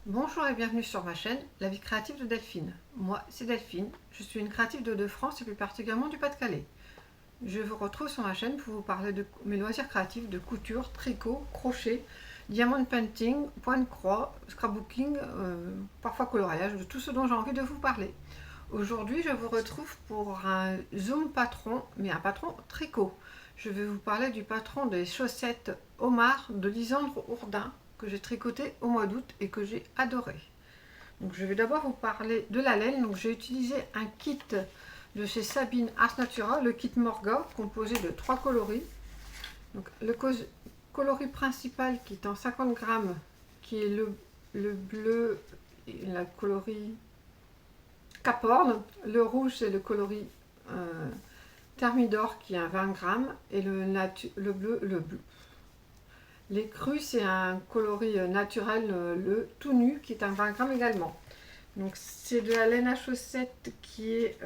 Bonjour et bienvenue sur ma chaîne, La vie créative de Delphine. Moi, c'est Delphine, je suis une créative de France et plus particulièrement du Pas-de-Calais. Je vous retrouve sur ma chaîne pour vous parler de mes loisirs créatifs de couture, tricot, crochet, diamond painting, point de croix, scrapbooking, parfois coloriage, de tout ce dont j'ai envie de vous parler. Aujourd'hui, je vous retrouve pour un zoom patron, mais un patron tricot. Je vais vous parler du patron des chaussettes Omar de Lisandre Ourdin que j'ai tricoté au mois d'août et que j'ai adoré. Donc, je vais d'abord vous parler de la laine. Donc, j'ai utilisé un kit de chez Sabine Ars Natura, le kit Morga, composé de 3 coloris. Donc, le coloris principal qui est en 50 grammes, qui est le bleu, et la coloris Caporne. Le rouge, c'est le coloris Thermidor qui est à 20 grammes. Et le bleu. Les crus, c'est un coloris naturel, le tout nu, qui est à 20 grammes également. Donc c'est de la laine à chaussettes qui est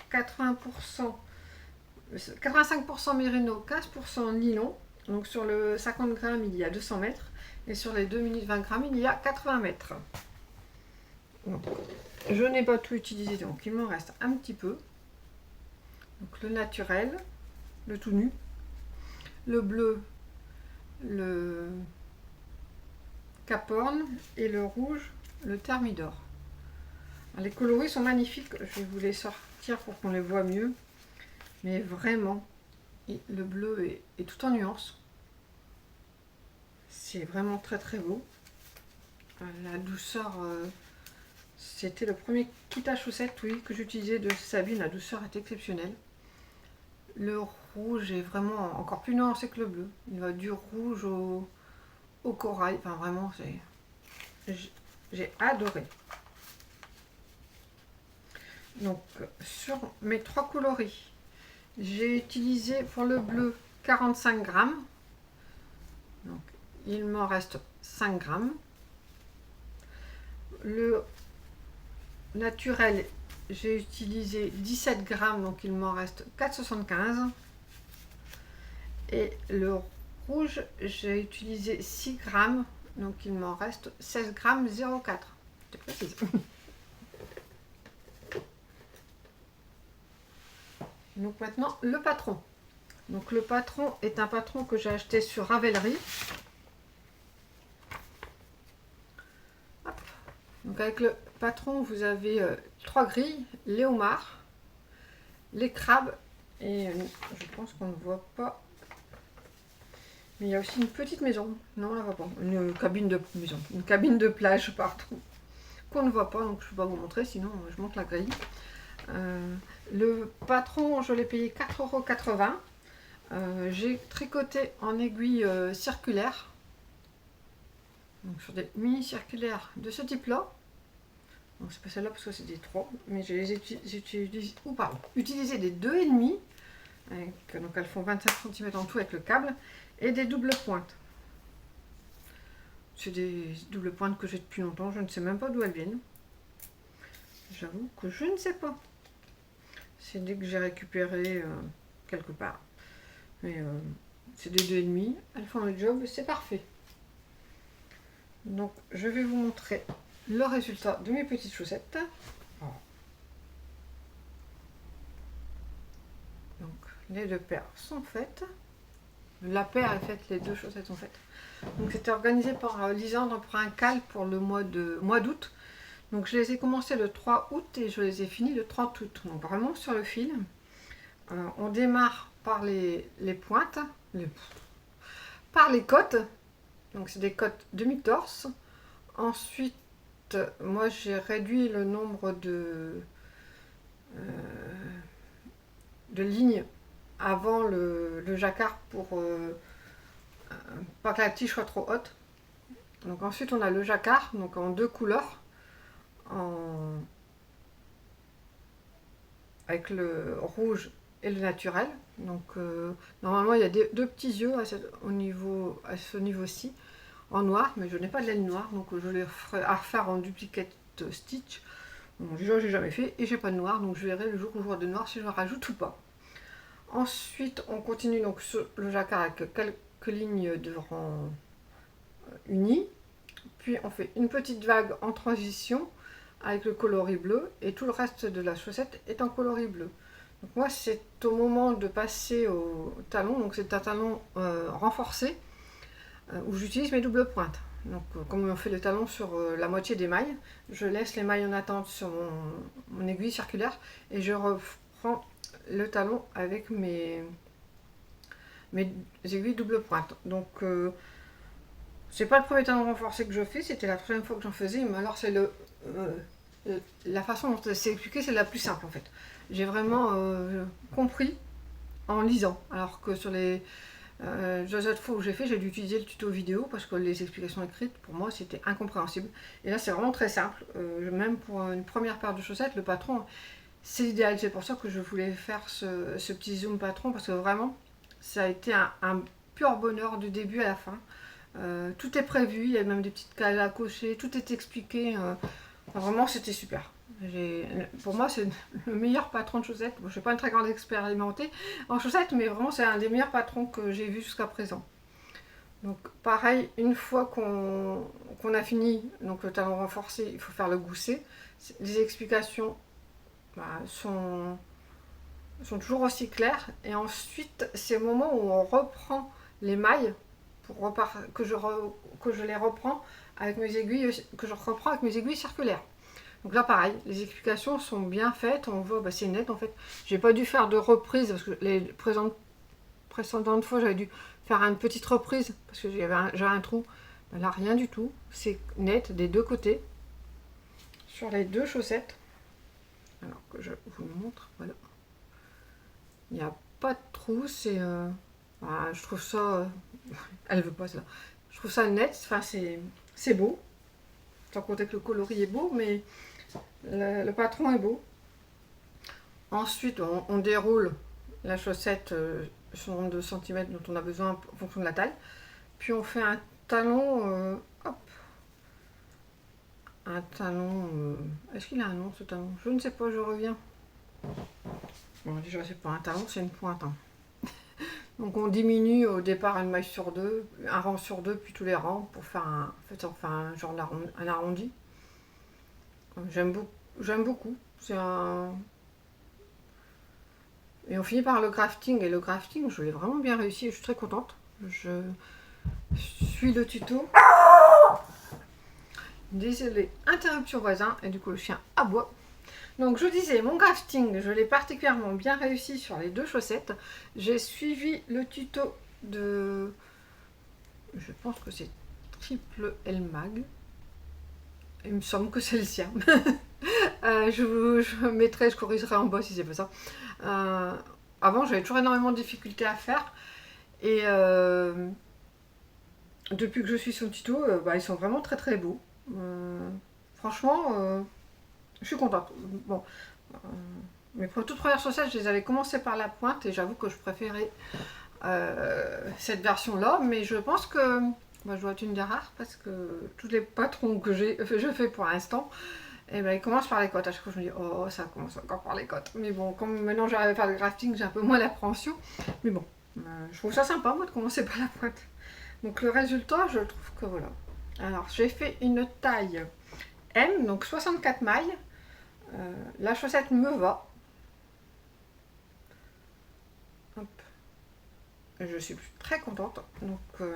85% mérino, 15% nylon. Donc sur le 50 grammes, il y a 200 mètres. Et sur les 2 minutes 20 grammes, il y a 80 mètres. Donc, je n'ai pas tout utilisé, donc il m'en reste un petit peu. Donc le naturel, le tout nu, le bleu, le Caporne et le rouge, le Thermidor. Les coloris sont magnifiques, je vais vous les sortir pour qu'on les voit mieux. Mais vraiment, le bleu est tout en nuances. C'est vraiment très très beau. La douceur, c'était le premier kit à chaussettes, oui, que j'utilisais de Sabine. La douceur est exceptionnelle. Le rouge est vraiment encore plus nuancé que le bleu. Il va du rouge au corail. Enfin vraiment, j'ai adoré. Donc sur mes 3 coloris, j'ai utilisé pour le bleu 45 grammes. Donc il m'en reste 5 grammes. Le naturel, j'ai utilisé 17 grammes, donc il m'en reste 4,75. Et le rouge, j'ai utilisé 6 grammes, donc il m'en reste 16 grammes 0,4. C'est précis. Donc maintenant, le patron. Donc le patron est un patron que j'ai acheté sur Ravelry. Hop. Donc avec le patron, vous avez 3 grilles, les homards, les crabes, et je pense qu'on ne voit pas. Mais il y a aussi une petite maison. Non, on ne la voit pas. Une cabine de maison. Une cabine de plage, pardon. Qu'on ne voit pas, donc je ne vais pas vous montrer, sinon je monte la grille. Le patron, je l'ai payé 4,80 €. J'ai tricoté en aiguille circulaire. Donc sur des mini circulaires de ce type-là. Donc c'est pas celle-là parce que c'est des 3. Mais j'ai utilisé des 2,5. Donc elles font 25 cm en tout avec le câble. Et des doubles pointes. C'est des doubles pointes que j'ai depuis longtemps. Je ne sais même pas d'où elles viennent. J'avoue que je ne sais pas. C'est dès que j'ai récupéré quelque part. Mais c'est des 2,5. Elles font le job, c'est parfait. Donc je vais vous montrer le résultat de mes petites chaussettes. Donc les 2 paires sont faites. La paire est faite, les 2 chaussettes sont faites. Donc c'était organisé par Lisandre pour un cal pour le mois d'août. Donc je les ai commencés le 3 août et je les ai finis le 30 août. Donc vraiment sur le fil. On démarre par les pointes, par les côtes. Donc c'est des côtes demi-torse. Ensuite, moi j'ai réduit le nombre de lignes avant le jacquard pour pas que la tige soit trop haute. Donc ensuite on a le jacquard, donc en 2 couleurs, avec le rouge et le naturel. Donc normalement il y a 2 petits yeux à ce niveau-ci en noir, mais je n'ai pas de laine noire, donc je les ferai à refaire en duplicate stitch. Bon, déjà j'ai jamais fait et j'ai pas de noir, donc je verrai le jour où j'aurai de noir si je rajoute ou pas. Ensuite on continue donc sur le jacquard avec quelques lignes de rang unies, puis on fait une petite vague en transition avec le coloris bleu et tout le reste de la chaussette est en coloris bleu. Donc moi c'est au moment de passer au talon, donc c'est un talon renforcé où j'utilise mes doubles pointes. Donc comme on fait le talon sur la moitié des mailles, je laisse les mailles en attente sur mon aiguille circulaire et je reprends le talon avec mes aiguilles double pointe. Donc c'est pas le premier talon renforcé que je fais, c'était la troisième fois que j'en faisais, mais alors c'est la façon dont c'est expliqué, c'est la plus simple en fait. J'ai vraiment compris en lisant, alors que sur les deux autres fois où j'ai fait, j'ai dû utiliser le tuto vidéo parce que les explications écrites, pour moi, c'était incompréhensible. Et là, c'est vraiment très simple. Même pour une première paire de chaussettes, le patron, c'est l'idéal. C'est pour ça que je voulais faire ce petit zoom patron parce que vraiment, ça a été un pur bonheur du début à la fin. Tout est prévu, il y a même des petites cases à cocher, tout est expliqué. Vraiment, c'était super. Pour moi, c'est le meilleur patron de chaussettes. Bon, je ne suis pas une très grande expérimentée en chaussettes, mais vraiment, c'est un des meilleurs patrons que j'ai vu jusqu'à présent. Donc, pareil, une fois qu'on a fini donc le talon renforcé, il faut faire le gousset. Les explications sont toujours aussi claires. Et ensuite, c'est le moment où on reprend les mailles que je les reprends avec mes aiguilles, circulaires. Donc là pareil, les explications sont bien faites, on voit, c'est net en fait. J'ai pas dû faire de reprise parce que les précédentes fois j'avais dû faire une petite reprise parce que j'avais un trou. Là rien du tout, c'est net des deux côtés sur les deux chaussettes. Alors que je vous le montre, voilà. Il n'y a pas de trou, c'est je trouve ça elle veut pas cela. Je trouve ça net, enfin c'est beau. Sans compter que le coloris est beau, mais le patron est beau. Ensuite, on déroule la chaussette sur le nombre de centimètres dont on a besoin en fonction de la taille. Puis on fait un talon, un talon, est-ce qu'il a un nom ce talon? Je ne sais pas, je reviens. Bon, déjà c'est pas un talon, c'est une pointe. Hein. Donc on diminue au départ une maille sur deux, un rang sur deux, puis tous les rangs pour faire un genre un arrondi. J'aime beaucoup. Et on finit par le crafting. Et le crafting, je l'ai vraiment bien réussi et je suis très contente. Je suis le tuto. Désolée, interruption voisin. Et du coup, le chien aboie. Donc, je disais, mon crafting, je l'ai particulièrement bien réussi sur les deux chaussettes. J'ai suivi le tuto de... Je pense que c'est Triple L Mag. Il me semble que c'est le sien. je mettrai, je corrigerai en bas si c'est pas ça. Avant, j'avais toujours énormément de difficultés à faire. Et depuis que je suis sur le tuto, ils sont vraiment très très beaux. Franchement, je suis contente. Bon, mes toutes premières chaussettes, je les avais commencé par la pointe et j'avoue que je préférais cette version-là. Mais je pense que je dois être une des rares parce que tous les patrons que je fais pour l'instant, ils commencent par les côtes. À chaque fois, je me dis, oh, ça commence encore par les côtes. Mais bon, comme maintenant j'arrive à faire le crafting, j'ai un peu moins l'appréhension. Mais bon, je trouve ça sympa, moi, de commencer par la pointe. Donc le résultat, je trouve que voilà. Alors, j'ai fait une taille M, donc 64 mailles. La chaussette me va. Hop. Je suis très contente. Donc,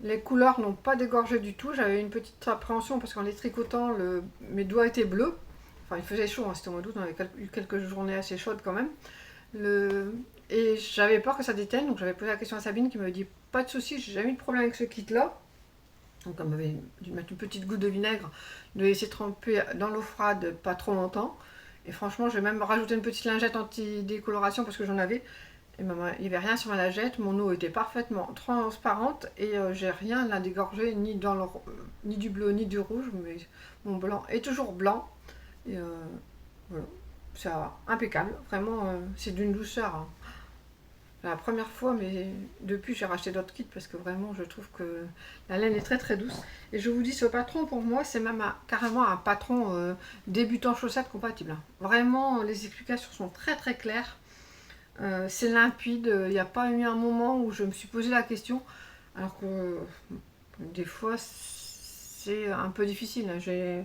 les couleurs n'ont pas dégorgé du tout. J'avais une petite appréhension parce qu'en les tricotant, mes doigts étaient bleus. Enfin, il faisait chaud, hein, c'était au mois d'août, on avait eu quelques journées assez chaudes quand même. Et j'avais peur que ça déteigne, donc j'avais posé la question à Sabine qui m'avait dit pas de souci, j'ai jamais eu de problème avec ce kit-là. Donc elle m'avait dû mettre une petite goutte de vinaigre, de laisser tremper dans l'eau froide pas trop longtemps. Et franchement, j'ai même rajouté une petite lingette anti-décoloration parce que j'en avais. Et il n'y avait rien sur ma lingette, mon eau était parfaitement transparente et j'ai rien à dégorger ni ni du bleu ni du rouge, mais mon blanc est toujours blanc. Et voilà, c'est impeccable, vraiment c'est d'une douceur. Hein. C'est la première fois, mais depuis j'ai racheté d'autres kits parce que vraiment je trouve que la laine est très très douce. Et je vous dis, ce patron pour moi c'est même carrément un patron débutant chaussettes compatible. Hein. Vraiment les explications sont très très claires. C'est limpide, il n'y a pas eu un moment où je me suis posé la question, alors que des fois c'est un peu difficile. J'ai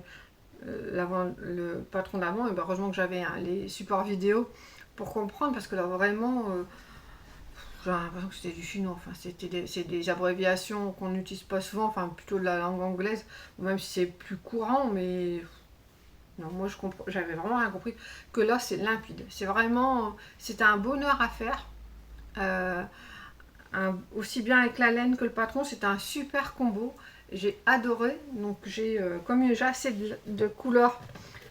le patron d'avant, et ben heureusement que j'avais les supports vidéo pour comprendre, parce que là vraiment, j'ai l'impression que c'était du chinois. Enfin, c'est des abréviations qu'on n'utilise pas souvent, enfin plutôt de la langue anglaise, même si c'est plus courant, mais non, moi j'avais vraiment rien compris. Que là c'est limpide. C'est vraiment, c'était un bonheur à faire. Euh, Aussi bien avec la laine que le patron, c'était un super combo. J'ai adoré. Donc comme j'ai assez de couleurs,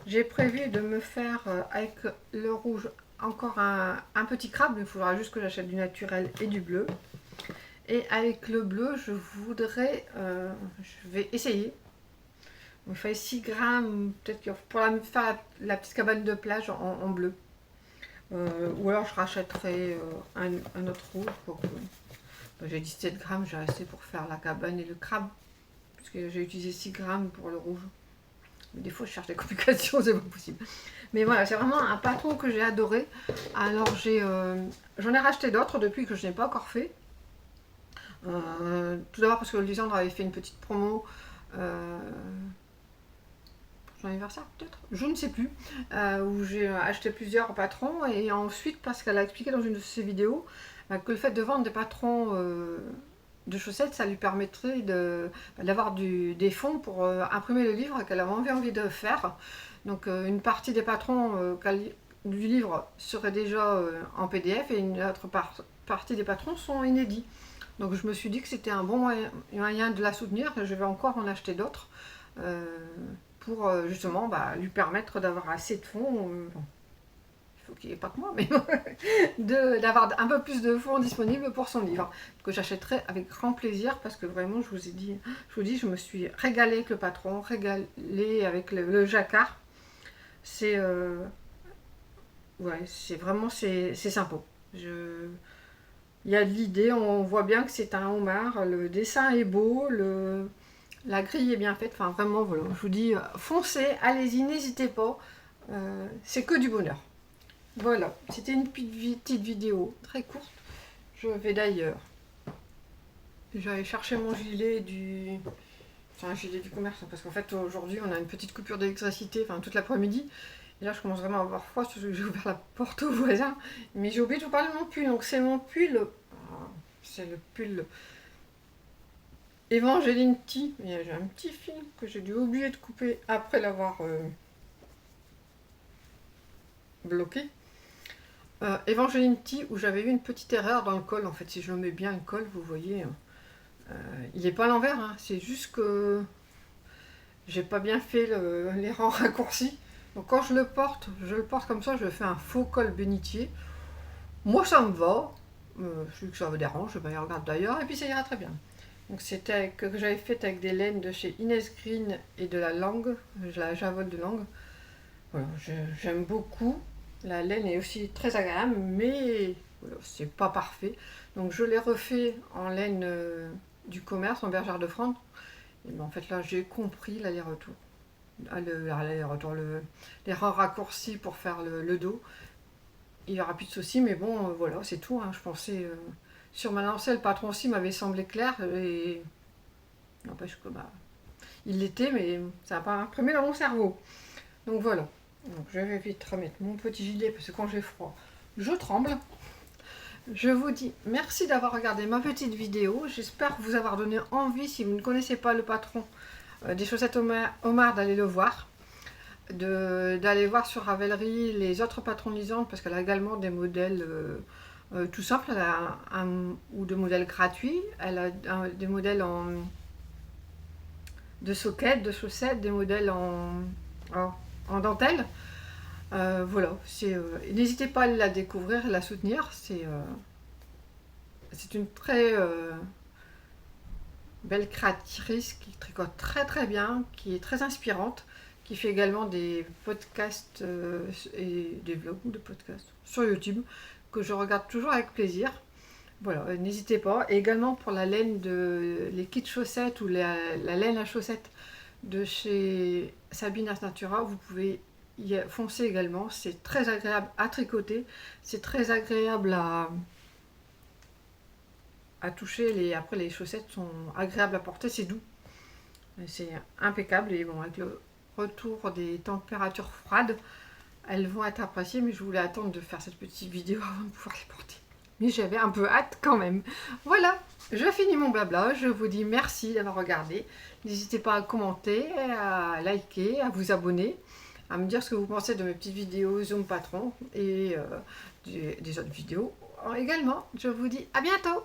j'ai prévu de me faire avec le rouge encore un petit crabe. Il faudra juste que j'achète du naturel et du bleu. Et avec le bleu, je vais essayer. Il fallait 6 grammes, peut-être pour faire la petite cabane de plage en bleu. Ou alors je rachèterai un autre rouge. J'ai 17 grammes, j'ai assez pour faire la cabane et le crabe. Puisque j'ai utilisé 6 grammes pour le rouge. Mais des fois je cherche des complications, c'est pas possible. Mais voilà, c'est vraiment un patron que j'ai adoré. Alors j'en ai racheté d'autres depuis que je n'ai pas encore fait. Tout d'abord parce que Lisandre avait fait une petite promo pour son anniversaire peut-être, je ne sais plus, où j'ai acheté plusieurs patrons, et ensuite parce qu'elle a expliqué dans une de ses vidéos que le fait de vendre des patrons de chaussettes, ça lui permettrait d'avoir des fonds pour imprimer le livre qu'elle avait envie de faire. Donc une partie des patrons du livre serait déjà en PDF, et une autre partie des patrons sont inédits. Donc je me suis dit que c'était un bon moyen de la soutenir. Je vais encore en acheter d'autres pour justement lui permettre d'avoir assez de fonds. Il faut qu'il n'y ait pas que moi, mais d'avoir un peu plus de fonds disponibles pour son livre, que j'achèterai avec grand plaisir, parce que vraiment, je vous dis, je me suis régalée avec le patron, régalée avec le jacquard. C'est ouais, c'est sympa. Il y a de l'idée, on voit bien que c'est un homard, le dessin est beau, la grille est bien faite, enfin vraiment voilà, je vous dis, foncez, allez-y, n'hésitez pas, c'est que du bonheur. Voilà, c'était une petite vidéo très courte. Je vais d'ailleurs, j'allais chercher mon gilet un gilet du commerce, parce qu'en fait aujourd'hui on a une petite coupure d'électricité, enfin toute l'après-midi. Et là, je commence vraiment à avoir froid, surtout que j'ai ouvert la porte aux voisins. Mais j'ai oublié de vous parler de mon pull. Donc, c'est mon pull. C'est le pull Evangeline Tea. J'ai un petit fil que j'ai dû oublier de couper après l'avoir bloqué. Evangeline Tea, où j'avais eu une petite erreur dans le col. En fait, si je le mets bien le col, vous voyez, il n'est pas à l'envers. Hein. C'est juste que j'ai pas bien fait les rangs raccourcis. Donc quand je le porte comme ça, je fais un faux col bénitier. Moi ça me va, je dis que ça me dérange, je me regarde d'ailleurs, et puis ça ira très bien. Donc c'était que j'avais fait avec des laines de chez Inès Green et de la Langue, la Javol de Langue. Voilà, j'aime beaucoup. La laine est aussi très agréable, mais voilà, c'est pas parfait. Donc je l'ai refait en laine du commerce, en Bergère de France. Et ben, en fait là j'ai compris l'aller-retour. Les rangs raccourcis pour faire le dos. Il n'y aura plus de soucis, mais bon, voilà, c'est tout. Hein. Je pensais, sur ma lancée, le patron aussi m'avait semblé clair, et n'empêche que il l'était, mais ça n'a pas imprimé dans mon cerveau. Donc voilà. Donc je vais vite remettre mon petit gilet, parce que quand j'ai froid, je tremble. Je vous dis merci d'avoir regardé ma petite vidéo. J'espère vous avoir donné envie, si vous ne connaissez pas le patron des chaussettes Homard, d'aller le voir, d'aller voir sur Ravelry les autres patrons Lisandre, parce qu'elle a également des modèles tout simples, ou de modèles gratuits. Elle a des modèles de soquettes, de chaussettes, des modèles en dentelle. Voilà, n'hésitez pas à la découvrir et la soutenir. C'est une très belle créatrice qui tricote très très bien, qui est très inspirante, qui fait également des podcasts et des vlogs ou des podcasts sur YouTube, que je regarde toujours avec plaisir. Voilà, n'hésitez pas. Et également pour la laine les kits chaussettes, ou la laine à chaussettes de chez Sabine Ars Natura, vous pouvez y foncer également. C'est très agréable à tricoter, c'est très agréable à toucher. Après, les chaussettes sont agréables à porter, c'est doux. C'est impeccable et bon, avec le retour des températures froides, elles vont être appréciées, mais je voulais attendre de faire cette petite vidéo avant de pouvoir les porter. Mais j'avais un peu hâte quand même. Voilà, je finis mon blabla, je vous dis merci d'avoir regardé. N'hésitez pas à commenter, à liker, à vous abonner, à me dire ce que vous pensez de mes petites vidéos Zoom Patron et des autres vidéos également. Je vous dis à bientôt.